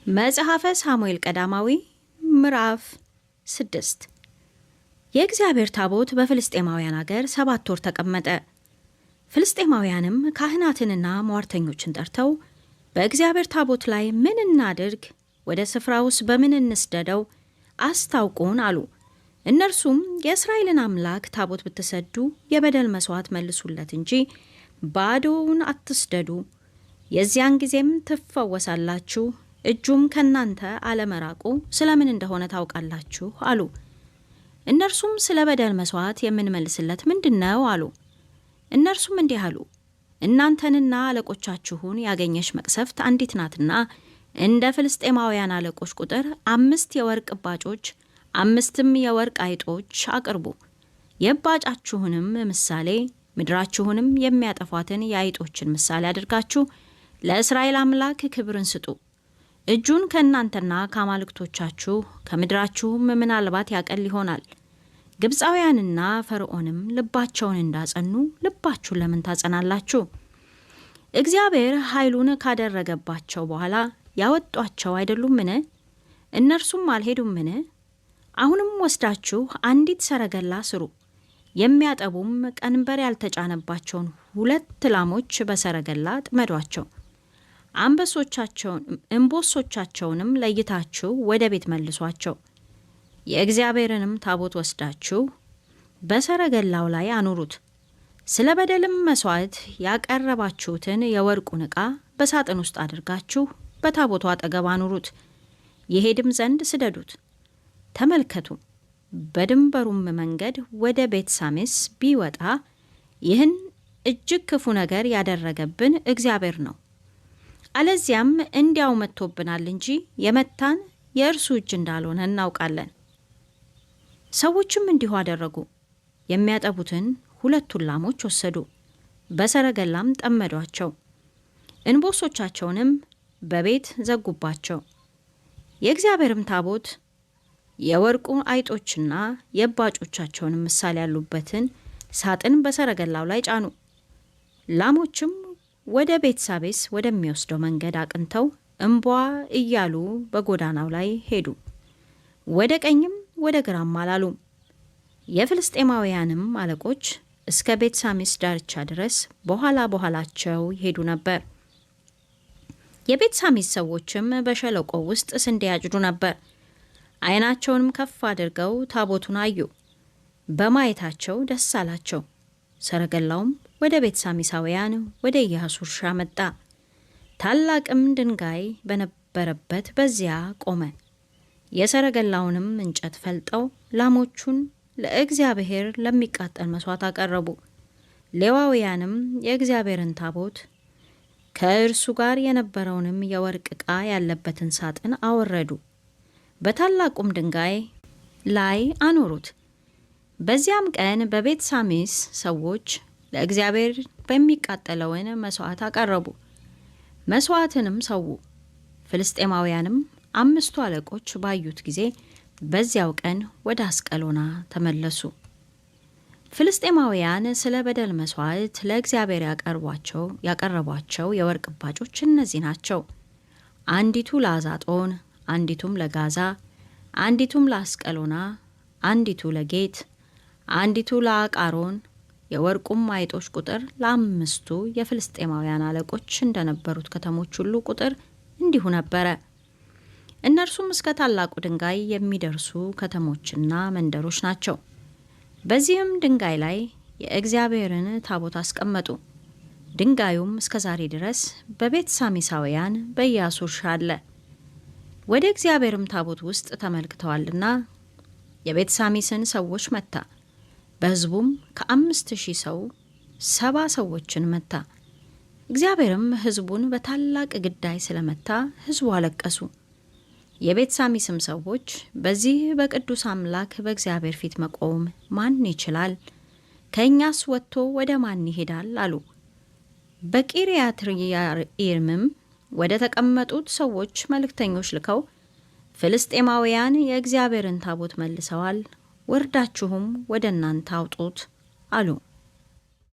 መጽሐፈ ሳሙኤል ቀዳማዊ ምዕራፍ 6 የእግዚአብሔር ታቦት በፍልስጤማውያን አገር 7 ወር ተቀመጠ። ፍልስጤማውያንም ካህናትንና ሟርተኞችን ጠርተው በእግዚአብሔር ታቦት ላይ ምን እናድርግ? ወደ ስፍራውስ በምን እንስደደው? አስታውቁን አሉ። እነርሱም የእስራኤልን አምላክ ታቦት ብትሰዱ የበደል መስዋዕት መልሱለት እንጂ ባዶውን አትስደዱ። የዚያን ጊዜም ትፈወሳላችሁ፣ እጁም ከናንተ አለመራቁ ስለምን እንደሆነ ታውቃላችሁ አሉ። እነርሱም ስለ በደል መስዋዕት የምንመልስለት ምንድነው አሉ። እነርሱም እንዲህ አሉ፣ እናንተንና አለቆቻችሁን ያገኘሽ መቅሰፍት አንዲት ናትና እንደ ፍልስጤማውያን አለቆች ቁጥር 5 የወርቅ እባጮች 5ም የወርቅ አይጦች አቅርቡ። የእባጫችሁንም ምሳሌ ምድራችሁንም የሚያጠፏትን የአይጦችን ምሳሌ አድርጋችሁ ለእስራኤል አምላክ ክብርን ስጡ። እጁን ከእናንተና ከአማልክቶቻችሁ ከምድራችሁም ምናልባት ያቀል ይሆናል። ግብፃውያንና ፈርዖንም ልባቸውን እንዳጸኑ ልባችሁን ለምን ታጸናላችሁ? እግዚአብሔር ኃይሉን ካደረገባቸው በኋላ ያወጧቸው አይደሉምን? እነርሱም አልሄዱምን? አሁንም ወስዳችሁ አንዲት ሰረገላ ስሩ። የሚያጠቡም ቀንበር ያልተጫነባቸውን 2 ላሞች በሰረገላ ጥመዷቸው። እንቦሶቻቸውንም ለይታችሁ ወደ ቤት መልሷቸው። የእግዚአብሔርንም ታቦት ወስዳችሁ በሰረገላው ላይ አኑሩት። ስለ በደልም መስዋዕት ያቀረባችሁትን የወርቁን ዕቃ በሳጥን ውስጥ አድርጋችሁ በታቦቱ አጠገብ አኑሩት። ይሄድም ዘንድ ስደዱት። ተመልከቱ፣ በድንበሩም መንገድ ወደ ቤት ሳሚስ ቢወጣ ይህን እጅግ ክፉ ነገር ያደረገብን እግዚአብሔር ነው። አለዚያም እንዲያው መጥቶብናል እንጂ የመታን የእርሱ እጅ እንዳልሆነ እናውቃለን። ሰዎችም እንዲሁ አደረጉ። የሚያጠቡትን 2 ላሞች ወሰዱ፣ በሰረገላም ጠመዷቸው። እንቦሶቻቸውንም በቤት ዘጉባቸው። የእግዚአብሔርም ታቦት የወርቁ አይጦችና የእባጮቻቸውንም ምሳሌ ያሉበትን ሳጥን በሰረገላው ላይ ጫኑ። ላሞችም ወደ ቤት ሳቤስ ወደሚወስደው መንገድ አቅንተው እምቧ እያሉ በጎዳናው ላይ ሄዱ። ወደ ቀኝም ወደ ግራም አላሉም። የፍልስጤማውያንም አለቆች እስከ ቤት ሳሚስ ዳርቻ ድረስ በኋላቸው ይሄዱ ነበር። የቤት ሳሚስ ሰዎችም በሸለቆ ውስጥ ስንዴ ያጭዱ ነበር። ዓይናቸውንም ከፍ አድርገው ታቦቱን አዩ። በማየታቸው ደስ አላቸው። ሰረገላውም ወደ ቤት ሳሚሳውያን ወደ ኢያሱ እርሻ መጣ። ታላቅም ድንጋይ በነበረበት በዚያ ቆመ። የሰረገላውንም እንጨት ፈልጠው ላሞቹን ለእግዚአብሔር ለሚቃጠል መስዋዕት አቀረቡ። ሌዋውያንም የእግዚአብሔርን ታቦት ከእርሱ ጋር የነበረውንም የወርቅ ዕቃ ያለበትን ሳጥን አወረዱ፣ በታላቁም ድንጋይ ላይ አኖሩት። በዚያም ቀን በቤት ሳሚስ ሰዎች ለእግዚአብሔር በሚቃጠለውን መስዋዕት አቀረቡ፣ መስዋዕትንም ሰዉ። ፍልስጤማውያንም 5ቱ አለቆች ባዩት ጊዜ በዚያው ቀን ወደ አስቀሎና ተመለሱ። ፍልስጤማውያን ስለ በደል መስዋዕት ለእግዚአብሔር ያቀረቧቸው የወርቅ እባጮች እነዚህ ናቸው። አንዲቱ ለአዛጦን፣ አንዲቱም ለጋዛ፣ አንዲቱም ለአስቀሎና፣ አንዲቱ ለጌት፣ አንዲቱ ለአቃሮን። የወርቁም አይጦች ቁጥር ለ5ቱ የፍልስጤማውያን አለቆች እንደነበሩት ከተሞች ሁሉ ቁጥር እንዲሁ ነበረ። እነርሱም እስከ ታላቁ ድንጋይ የሚደርሱ ከተሞችና መንደሮች ናቸው። በዚህም ድንጋይ ላይ የእግዚአብሔርን ታቦት አስቀመጡ። ድንጋዩም እስከ ዛሬ ድረስ በቤት ሳሚሳውያን በኢያሱ እርሻ አለ። ወደ እግዚአብሔርም ታቦት ውስጥ ተመልክተዋልና የቤት ሳሚስን ሰዎች መታ። በሕዝቡም ከ5000 ሰው 70 ሰዎችን መታ። እግዚአብሔርም ሕዝቡን በታላቅ ግዳይ ስለመታ ሕዝቡ አለቀሱ። የቤት ሳሚስም ሰዎች በዚህ በቅዱስ አምላክ በእግዚአብሔር ፊት መቆም ማን ይችላል? ከእኛስ ወጥቶ ወደ ማን ይሄዳል? አሉ። በቂርያትይዓሪምም ወደ ተቀመጡት ሰዎች መልእክተኞች ልከው ፍልስጤማውያን የእግዚአብሔርን ታቦት መልሰዋል፣ ወርዳችሁም ወደ እናንተ አውጡት አሉ።